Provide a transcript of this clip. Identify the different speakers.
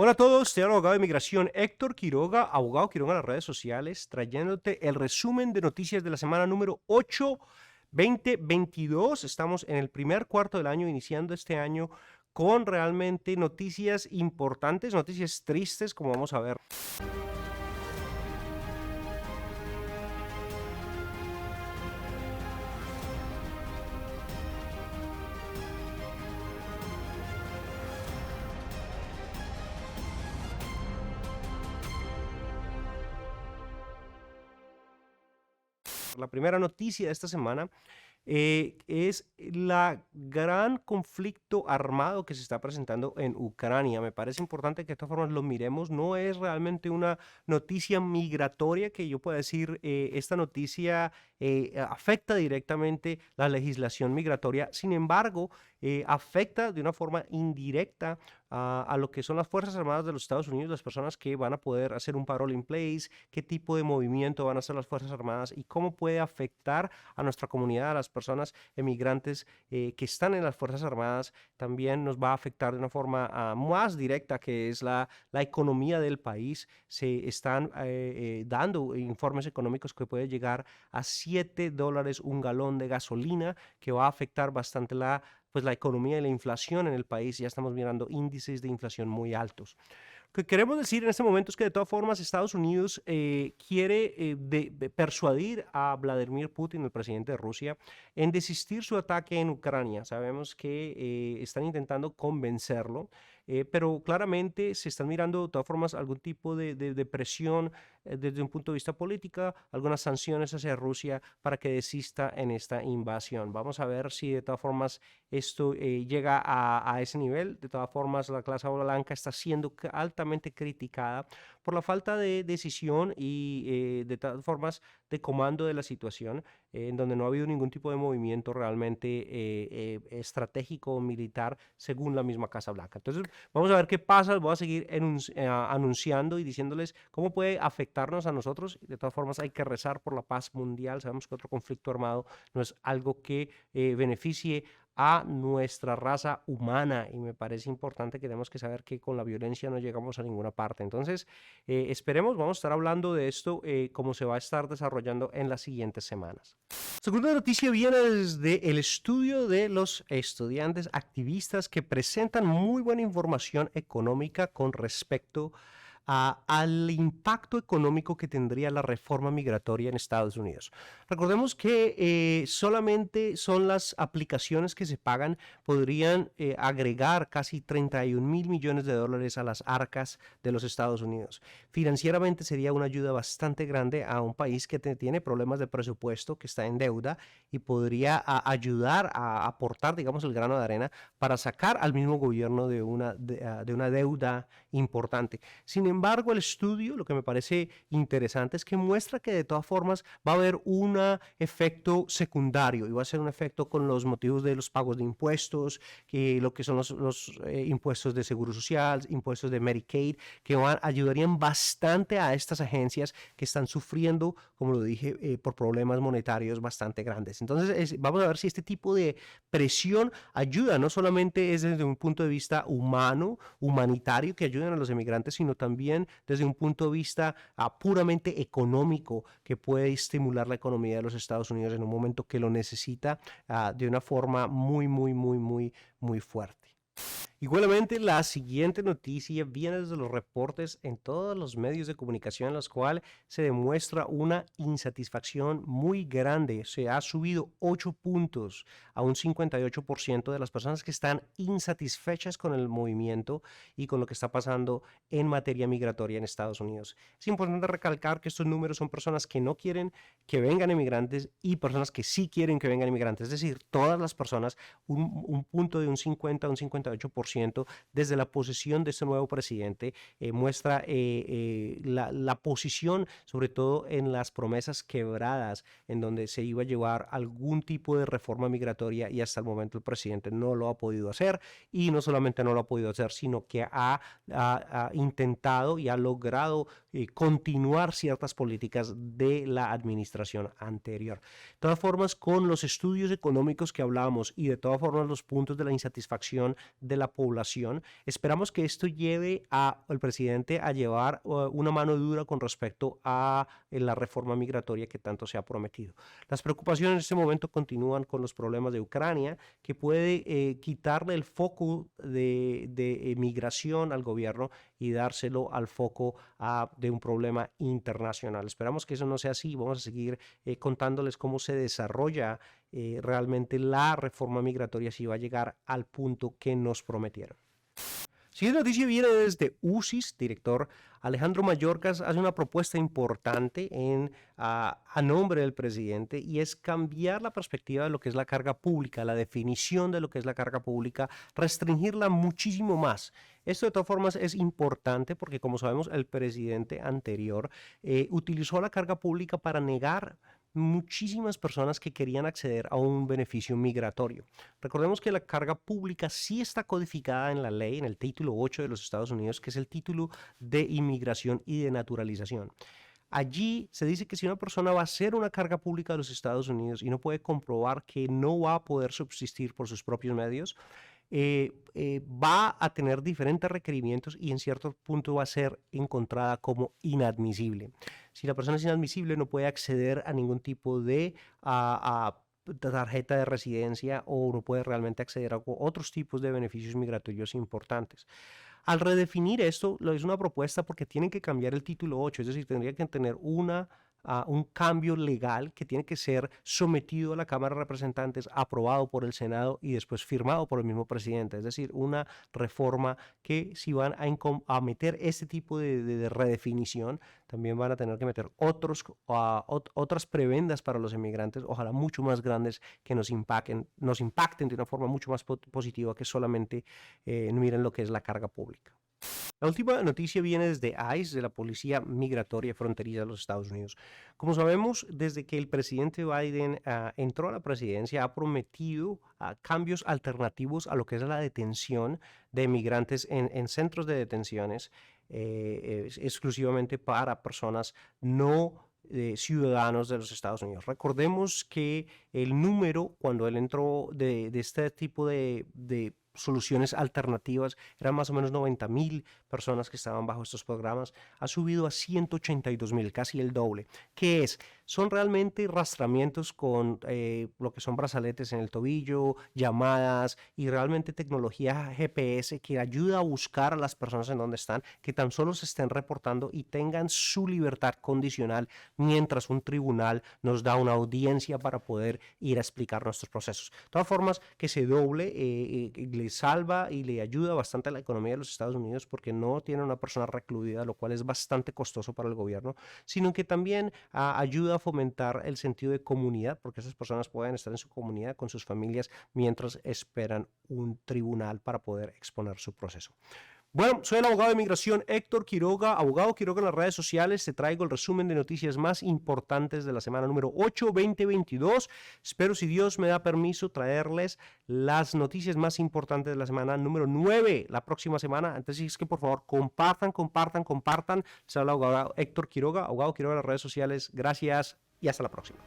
Speaker 1: Hola a todos, te habla el abogado de migración Héctor Quiroga, abogado Quiroga en las redes sociales, trayéndote el resumen de noticias de la semana número 8, 2022. Estamos en el primer cuarto del año, iniciando este año con realmente noticias importantes, noticias tristes, como vamos a ver. La primera noticia de esta semana es la gran conflicto armado que se está presentando en Ucrania. Me parece importante que de todas formas lo miremos. No es realmente una noticia migratoria que yo pueda decir, esta noticia afecta directamente la legislación migratoria. Sin embargo, afecta de una forma indirecta a lo que son las Fuerzas Armadas de los Estados Unidos, las personas que van a poder hacer un parole in place, qué tipo de movimiento van a hacer las Fuerzas Armadas y cómo puede afectar a nuestra comunidad, a las personas emigrantes que están en las Fuerzas Armadas. También nos va a afectar de una forma más directa, que es la economía del país. Se están dando informes económicos que puede llegar a $7 un galón de gasolina, que va a afectar bastante la economía y la inflación en el país. Ya estamos mirando índices de inflación muy altos. Lo que queremos decir en este momento es que de todas formas Estados Unidos quiere persuadir a Vladimir Putin, el presidente de Rusia, en desistir su ataque en Ucrania. Sabemos que están intentando convencerlo, pero claramente se están mirando de todas formas algún tipo de presión desde un punto de vista político, algunas sanciones hacia Rusia para que desista en esta invasión. Vamos a ver si de todas formas esto llega a ese nivel. De todas formas, la clase blanca está siendo altamente criticada por la falta de decisión y de todas formas de comando de la situación, en donde no ha habido ningún tipo de movimiento realmente estratégico o militar según la misma Casa Blanca. Entonces, vamos a ver qué pasa. Voy a seguir anunciando y diciéndoles cómo puede afectarnos a nosotros. De todas formas, hay que rezar por la paz mundial. Sabemos que otro conflicto armado no es algo que beneficie a nuestra raza humana, y me parece importante que tenemos que saber que con la violencia no llegamos a ninguna parte. Entonces, esperemos, vamos a estar hablando de esto, cómo se va a estar desarrollando en las siguientes semanas. Segunda noticia viene desde el estudio de los estudiantes activistas que presentan muy buena información económica con respecto al impacto económico que tendría la reforma migratoria en Estados Unidos. Recordemos que solamente son las aplicaciones que se pagan, podrían agregar casi 31 mil millones de dólares a las arcas de los Estados Unidos. Financieramente sería una ayuda bastante grande a un país que tiene problemas de presupuesto, que está en deuda, y podría ayudar a aportar, digamos, el grano de arena para sacar al mismo gobierno de una deuda importante. Sin embargo, el estudio, lo que me parece interesante es que muestra que de todas formas va a haber un efecto secundario, y va a ser un efecto con los motivos de los pagos de impuestos, que lo que son los impuestos de seguro social, impuestos de Medicaid, que ayudarían bastante a estas agencias que están sufriendo, como lo dije, por problemas monetarios bastante grandes. Entonces, vamos a ver si este tipo de presión ayuda, no solamente es desde un punto de vista humano, humanitario, que ayuden a los emigrantes, sino también desde un punto de vista puramente económico, que puede estimular la economía de los Estados Unidos en un momento que lo necesita de una forma muy fuerte. Igualmente, la siguiente noticia viene desde los reportes en todos los medios de comunicación en los cuales se demuestra una insatisfacción muy grande. Se ha subido 8 puntos a un 58% de las personas que están insatisfechas con el movimiento y con lo que está pasando en materia migratoria en Estados Unidos. Es importante recalcar que estos números son personas que no quieren que vengan inmigrantes y personas que sí quieren que vengan inmigrantes. Es decir, todas las personas, un punto de un 50 a un 58% desde la posición de este nuevo presidente, muestra la posición, sobre todo en las promesas quebradas, en donde se iba a llevar algún tipo de reforma migratoria, y hasta el momento el presidente no lo ha podido hacer, y no solamente no lo ha podido hacer, sino que ha intentado y ha logrado continuar ciertas políticas de la administración anterior. De todas formas, con los estudios económicos que hablábamos y de todas formas los puntos de la insatisfacción de la población. Esperamos que esto lleve al presidente a llevar una mano dura con respecto a la reforma migratoria que tanto se ha prometido. Las preocupaciones en este momento continúan con los problemas de Ucrania, que puede quitarle el foco de migración al gobierno y dárselo al foco de un problema internacional. Esperamos que eso no sea así. Vamos a seguir contándoles cómo se desarrolla realmente la reforma migratoria, si va a llegar al punto que nos prometieron. Siguiente noticia viene desde UCIS. Director Alejandro Mayorkas hace una propuesta importante a nombre del presidente, y es cambiar la perspectiva de lo que es la carga pública, la definición de lo que es la carga pública, restringirla muchísimo más. Esto de todas formas es importante porque, como sabemos, el presidente anterior utilizó la carga pública para negar muchísimas personas que querían acceder a un beneficio migratorio. Recordemos que la carga pública sí está codificada en la ley, en el título 8 de los Estados Unidos, que es el título de inmigración y de naturalización. Allí se dice que si una persona va a ser una carga pública de los Estados Unidos y no puede comprobar que no va a poder subsistir por sus propios medios, va a tener diferentes requerimientos y en cierto punto va a ser encontrada como inadmisible. Si la persona es inadmisible, no puede acceder a ningún tipo de tarjeta de residencia, o no puede realmente acceder a otros tipos de beneficios migratorios importantes. Al redefinir esto, es una propuesta porque tienen que cambiar el título 8, es decir, tendría que tener un cambio legal que tiene que ser sometido a la Cámara de Representantes, aprobado por el Senado y después firmado por el mismo presidente. Es decir, una reforma que, si van a meter este tipo de redefinición, también van a tener que meter otras prebendas para los inmigrantes, ojalá mucho más grandes, que nos impacten de una forma mucho más positiva que solamente miren lo que es la carga pública. La última noticia viene desde ICE, de la Policía Migratoria Fronteriza de los Estados Unidos. Como sabemos, desde que el presidente Biden entró a la presidencia, ha prometido cambios alternativos a lo que es la detención de migrantes en centros de detenciones, exclusivamente para personas no ciudadanos de los Estados Unidos. Recordemos que el número, cuando él entró, de este tipo de soluciones alternativas, eran más o menos 90,000 personas que estaban bajo estos programas, ha subido a 182,000, casi el doble. ¿Qué es? Son realmente rastramientos con lo que son brazaletes en el tobillo, llamadas y realmente tecnología GPS que ayuda a buscar a las personas en donde están, que tan solo se estén reportando y tengan su libertad condicional mientras un tribunal nos da una audiencia para poder ir a explicar nuestros procesos. De todas formas, que se doble le salva y le ayuda bastante a la economía de los Estados Unidos, porque no tiene una persona recluida, lo cual es bastante costoso para el gobierno, sino que también ayuda a fomentar el sentido de comunidad, porque esas personas pueden estar en su comunidad con sus familias mientras esperan un tribunal para poder exponer su proceso. Bueno, soy el abogado de migración Héctor Quiroga, abogado Quiroga en las redes sociales. Te traigo el resumen de noticias más importantes de la semana número 8, 2022. Espero, si Dios me da permiso, traerles las noticias más importantes de la semana número 9 la próxima semana. Entonces, es que por favor compartan. Les habla el abogado Héctor Quiroga, abogado Quiroga en las redes sociales. Gracias y hasta la próxima.